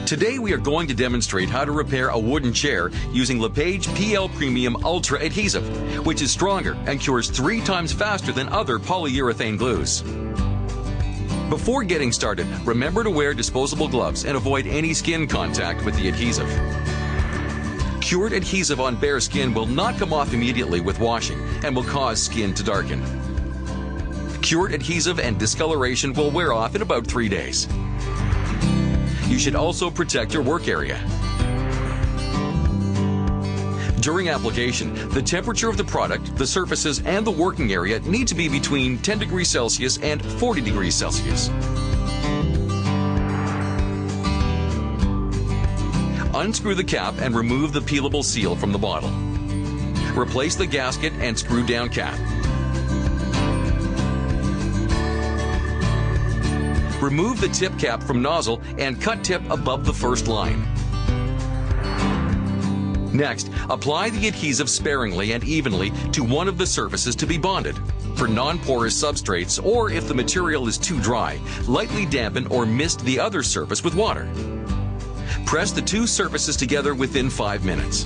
Today we are going to demonstrate how to repair a wooden chair using LePage PL Premium ULTRA adhesive, which is stronger and cures 3 times faster than other polyurethane glues. Before getting started, remember to wear disposable gloves and avoid any skin contact with the adhesive. Cured adhesive on bare skin will not come off immediately with washing and will cause skin to darken. Cured adhesive and discoloration will wear off in about 3 days. You should also protect your work area. During application, the temperature of the product, the surfaces, and the working area need to be between 10 degrees Celsius and 40 degrees Celsius. Unscrew the cap and remove the peelable seal from the bottle. Replace the gasket and screw down cap. Remove the tip cap from nozzle and cut tip above the first line. Next, apply the adhesive sparingly and evenly to one of the surfaces to be bonded. For non-porous substrates, or if the material is too dry, lightly dampen or mist the other surface with water. Press the 2 surfaces together within 5 minutes.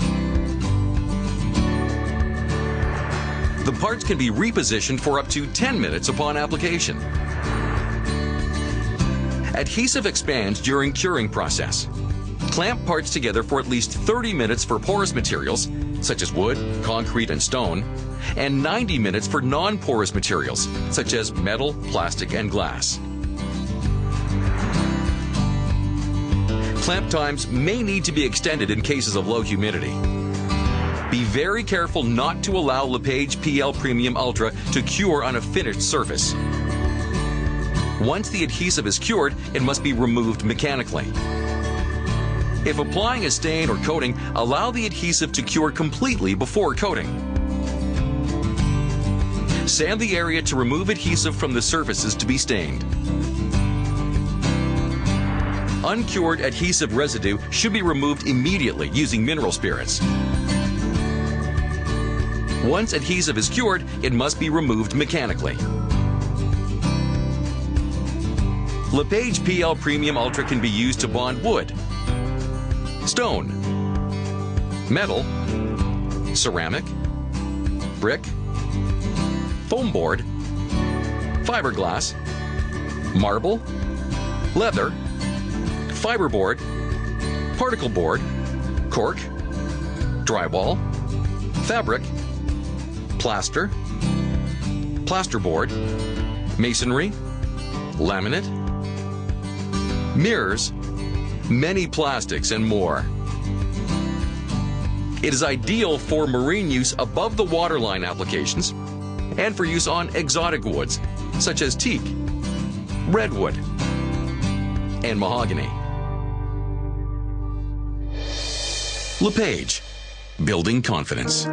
The parts can be repositioned for up to 10 minutes upon application. Adhesive expands during curing process. Clamp parts together for at least 30 minutes for porous materials, such as wood, concrete, and stone, and 90 minutes for non-porous materials, such as metal, plastic, and glass. Clamp times may need to be extended in cases of low humidity. Be very careful not to allow LePage PL Premium ULTRA to cure on a finished surface. Once the adhesive is cured, it must be removed mechanically. If applying a stain or coating, allow the adhesive to cure completely before coating. Sand the area to remove adhesive from the surfaces to be stained. Uncured adhesive residue should be removed immediately using mineral spirits. Once adhesive is cured, it must be removed mechanically. LePage PL Premium ULTRA can be used to bond wood, stone, metal, ceramic, brick, foam board, fiberglass, marble, leather, fiberboard, particleboard, cork, drywall, fabric, plaster, plasterboard, masonry, laminate, mirrors, many plastics, and more. It is ideal for marine use above the waterline applications and for use on exotic woods such as teak, redwood, and mahogany. LePage, building confidence.